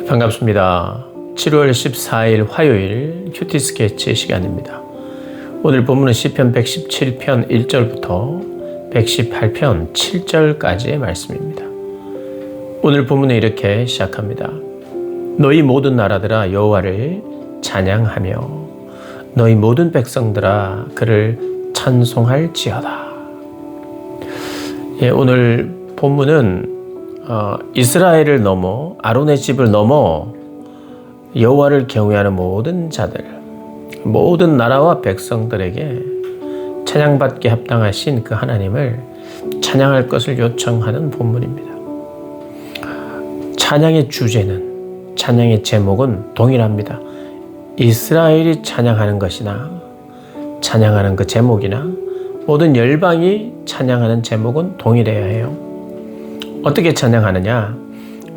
반갑습니다. 7월 14일 화요일 큐티 스케치 시간입니다. 오늘 본문은 시편 117편 1절부터 118편 7절까지의 말씀입니다. 오늘 본문은 이렇게 시작합니다. 너희 모든 나라들아 여호와를 찬양하며 너희 모든 백성들아 그를 찬송할지어다. 오늘 본문은 이스라엘을 넘어 아론의 집을 넘어 여호와를 경외하는 모든 자들, 모든 나라와 백성들에게 찬양받게 합당하신 그 하나님을 찬양할 것을 요청하는 본문입니다. 찬양의 주제는, 찬양의 제목은 동일합니다. 이스라엘이 찬양하는 것이나 찬양하는 그 제목이나 모든 열방이 찬양하는 제목은 동일해야 해요. 어떻게 찬양하느냐?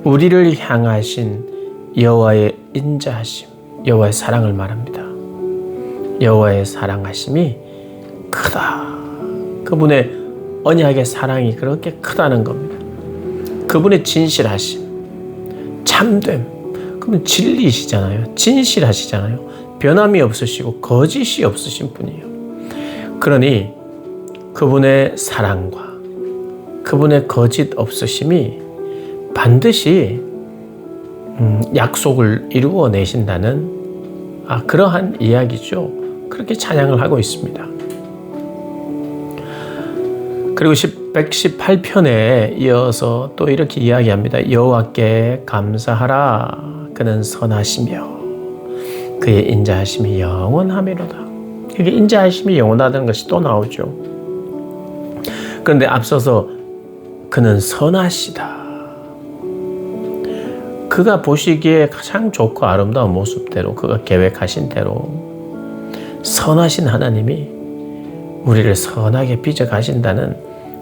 우리를 향하신 여호와의 인자하심, 여호와의 사랑을 말합니다. 여호와의 사랑하심이 크다. 그분의 언약의 사랑이 그렇게 크다는 겁니다. 그분의 진실하심, 참됨, 그분 진리이시잖아요. 진실하시잖아요. 변함이 없으시고 거짓이 없으신 분이에요. 그러니 그분의 사랑과 그분의 거짓 없으심이 반드시 약속을 이루어 내신다는 그러한 이야기죠. 그렇게 찬양을 하고 있습니다. 그리고 118편에 이어서 또 이렇게 이야기합니다. 여호와께 감사하라. 그는 선하시며 그의 인자하심이 영원하미로다. 이게 인자하심이 영원하다는 것이 또 나오죠. 그런데 앞서서 그는 선하시다. 그가 보시기에 가장 좋고 아름다운 모습대로 그가 계획하신 대로 선하신 하나님이 우리를 선하게 빚어가신다는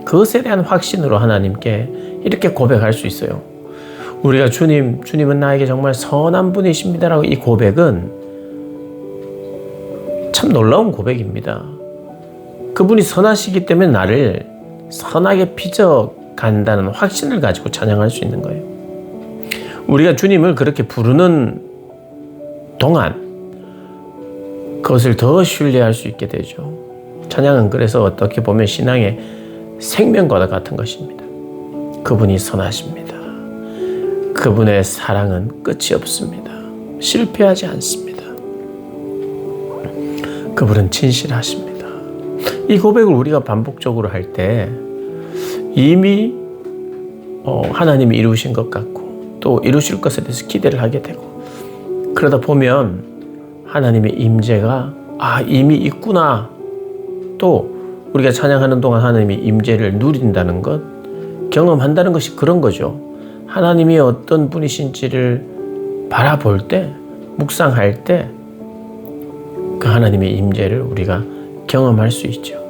그것에 대한 확신으로 하나님께 이렇게 고백할 수 있어요. 우리가 주님은 나에게 정말 선한 분이십니다라고 이 고백은 참 놀라운 고백입니다. 그분이 선하시기 때문에 나를 선하게 빚어간다는 확신을 가지고 찬양할 수 있는 거예요. 우리가 주님을 그렇게 부르는 동안 그것을 더 신뢰할 수 있게 되죠. 찬양은 그래서 어떻게 보면 신앙의 생명과도 같은 것입니다. 그분이 선하십니다. 그분의 사랑은 끝이 없습니다. 실패하지 않습니다. 그분은 진실하십니다. 이 고백을 우리가 반복적으로 할 때 이미 하나님이 이루신 것 같고 또 이루실 것에 대해서 기대를 하게 되고 그러다 보면 하나님의 임재가 이미 있구나. 또 우리가 찬양하는 동안 하나님의 임재를 누린다는 것, 경험한다는 것이 그런 거죠. 하나님이 어떤 분이신지를 바라볼 때, 묵상할 때 그 하나님의 임재를 우리가 경험할 수 있죠.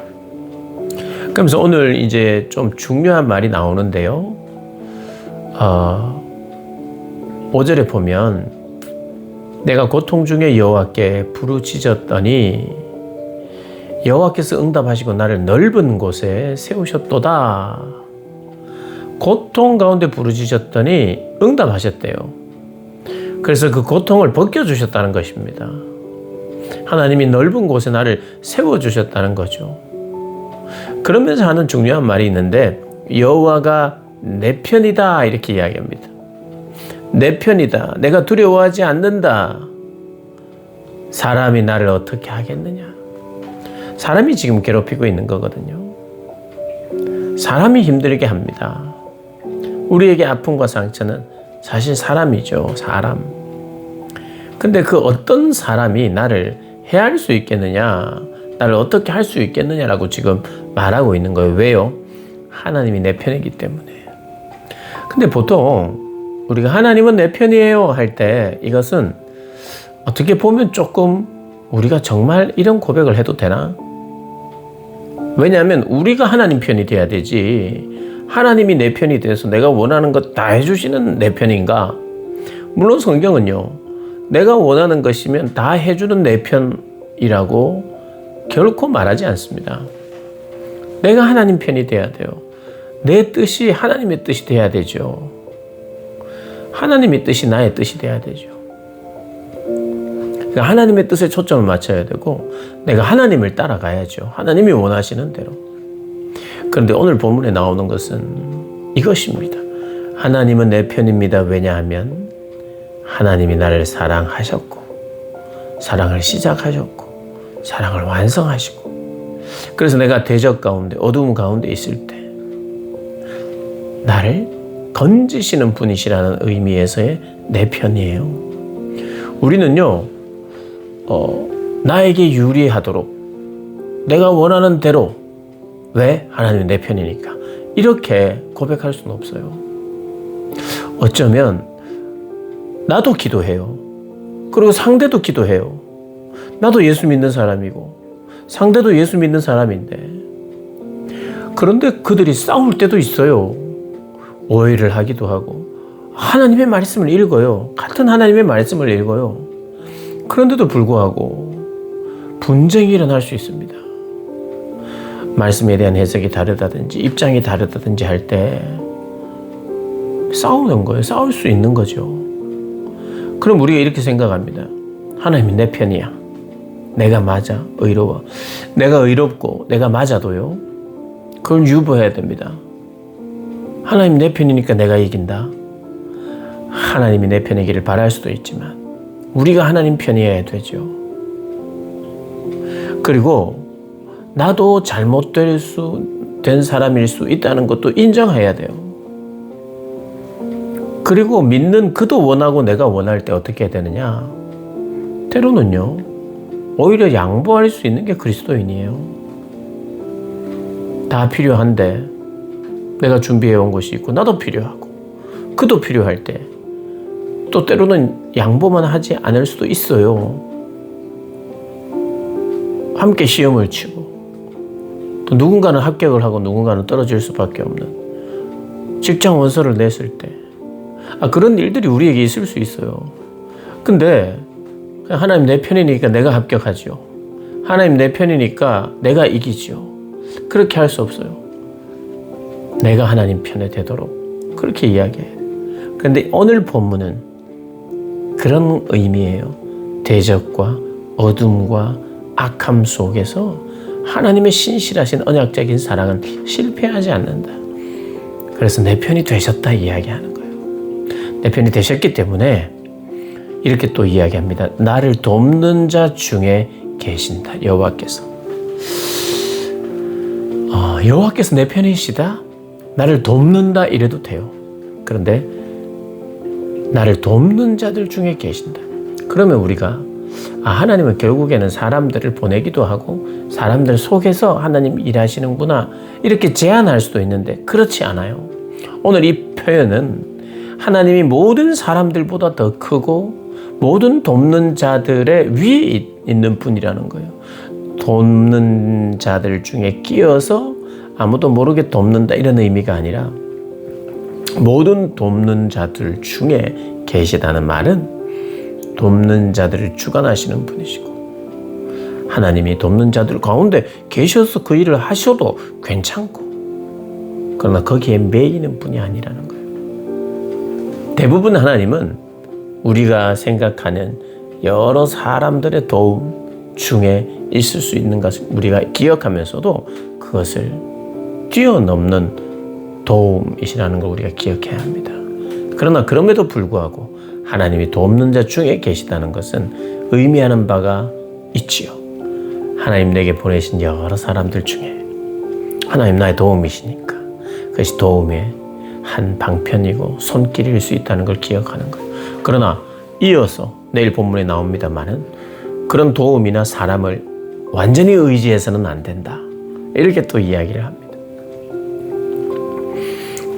그러면서 오늘 이제 좀 중요한 말이 나오는데요. 5절에 보면 내가 고통 중에 여호와께 부르짖었더니 여호와께서 응답하시고 나를 넓은 곳에 세우셨도다. 고통 가운데 부르짖었더니 응답하셨대요. 그래서 그 고통을 벗겨주셨다는 것입니다. 하나님이 넓은 곳에 나를 세워주셨다는 거죠. 그러면서 하는 중요한 말이 있는데 여호와가 내 편이다 이렇게 이야기합니다. 내 편이다. 내가 두려워하지 않는다. 사람이 나를 어떻게 하겠느냐. 사람이 지금 괴롭히고 있는 거거든요. 사람이 힘들게 합니다. 우리에게 아픔과 상처는 사실 사람이죠. 사람. 근데 그 어떤 사람이 나를 해할 수 있겠느냐, 나를 어떻게 할 수 있겠느냐라고 지금 말하고 있는 거예요. 왜요? 하나님이 내 편이기 때문에. 근데 보통 우리가 하나님은 내 편이에요 할 때 이것은 어떻게 보면 조금 우리가 정말 이런 고백을 해도 되나? 왜냐하면 우리가 하나님 편이 돼야 되지. 하나님이 내 편이 돼서 내가 원하는 것 다 해주시는 내 편인가? 물론 성경은요. 내가 원하는 것이면 다 해주는 내 편이라고 결코 말하지 않습니다. 내가 하나님 편이 돼야 돼요. 내 뜻이 하나님의 뜻이 돼야 되죠. 하나님의 뜻이 나의 뜻이 돼야 되죠. 그러니까 하나님의 뜻에 초점을 맞춰야 되고 내가 하나님을 따라가야죠. 하나님이 원하시는 대로. 그런데 오늘 본문에 나오는 것은 이것입니다. 하나님은 내 편입니다. 왜냐하면 하나님이 나를 사랑하셨고 사랑을 시작하셨고 사랑을 완성하시고 그래서 내가 대적 가운데 어두움 가운데 있을 때 나를 건지시는 분이시라는 의미에서의 내 편이에요. 우리는요 나에게 유리하도록 내가 원하는 대로 왜? 하나님은 내 편이니까 이렇게 고백할 수는 없어요. 어쩌면 나도 기도해요. 그리고 상대도 기도해요. 나도 예수 믿는 사람이고 상대도 예수 믿는 사람인데 그런데 그들이 싸울 때도 있어요. 오해를 하기도 하고 하나님의 말씀을 읽어요. 같은 하나님의 말씀을 읽어요. 그런데도 불구하고 분쟁이 일어날 수 있습니다. 말씀에 대한 해석이 다르다든지 입장이 다르다든지 할 때 싸우는 거예요. 싸울 수 있는 거죠. 그럼 우리가 이렇게 생각합니다. 하나님이 내 편이야. 내가 맞아. 의로워. 내가 의롭고 내가 맞아도요. 그걸 유보해야 됩니다. 하나님 내 편이니까 내가 이긴다. 하나님이 내 편이기를 바랄 수도 있지만 우리가 하나님 편이어야 되죠. 그리고 나도 잘못된 사람일 수 있다는 것도 인정해야 돼요. 그리고 믿는 그도 원하고 내가 원할 때 어떻게 해야 되느냐? 때로는요, 오히려 양보할 수 있는 게 그리스도인이에요. 다 필요한데 내가 준비해 온 것이 있고 나도 필요하고 그도 필요할 때 또 때로는 양보만 하지 않을 수도 있어요. 함께 시험을 치고 또 누군가는 합격을 하고 누군가는 떨어질 수밖에 없는 직장 원서를 냈을 때 그런 일들이 우리에게 있을 수 있어요. 근데 하나님 내 편이니까 내가 합격하죠. 하나님 내 편이니까 내가 이기죠. 그렇게 할 수 없어요. 내가 하나님 편에 되도록 그렇게 이야기해요. 그런데 오늘 본문은 그런 의미예요. 대적과 어둠과 악함 속에서 하나님의 신실하신 언약적인 사랑은 실패하지 않는다. 그래서 내 편이 되셨다 이야기하는 거예요. 내 편이 되셨기 때문에 이렇게 또 이야기합니다. 나를 돕는 자 중에 계신다. 여호와께서. 여호와께서 내 편이시다. 나를 돕는다 이래도 돼요. 그런데 나를 돕는 자들 중에 계신다. 그러면 우리가 하나님은 결국에는 사람들을 보내기도 하고 사람들 속에서 하나님 일하시는구나 이렇게 제안할 수도 있는데 그렇지 않아요. 오늘 이 표현은 하나님이 모든 사람들보다 더 크고 모든 돕는 자들의 위에 있는 분이라는 거예요. 돕는 자들 중에 끼어서 아무도 모르게 돕는다 이런 의미가 아니라 모든 돕는 자들 중에 계시다는 말은 돕는 자들을 주관하시는 분이시고 하나님이 돕는 자들 가운데 계셔서 그 일을 하셔도 괜찮고 그러나 거기에 매이는 분이 아니라는 거예요. 대부분 하나님은 우리가 생각하는 여러 사람들의 도움 중에 있을 수 있는 것을 우리가 기억하면서도 그것을 뛰어넘는 도움이시라는 걸 우리가 기억해야 합니다. 그러나 그럼에도 불구하고 하나님이 돕는 자 중에 계시다는 것은 의미하는 바가 있지요. 하나님 내게 보내신 여러 사람들 중에 하나님 나의 도움이시니까 그것이 도움의 한 방편이고 손길일 수 있다는 걸 기억하는 거예요. 그러나 이어서 내일 본문에 나옵니다만은 그런 도움이나 사람을 완전히 의지해서는 안 된다. 이렇게 또 이야기를 합니다.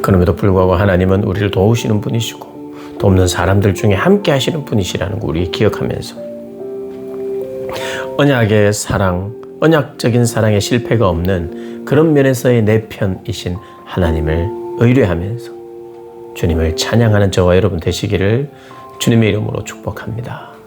그럼에도 불구하고 하나님은 우리를 도우시는 분이시고 돕는 사람들 중에 함께 하시는 분이시라는 거 우리 기억하면서 언약의 사랑, 언약적인 사랑에 실패가 없는 그런 면에서의 내 편이신 하나님을 의뢰하면서 주님을 찬양하는 저와 여러분 되시기를 주님의 이름으로 축복합니다.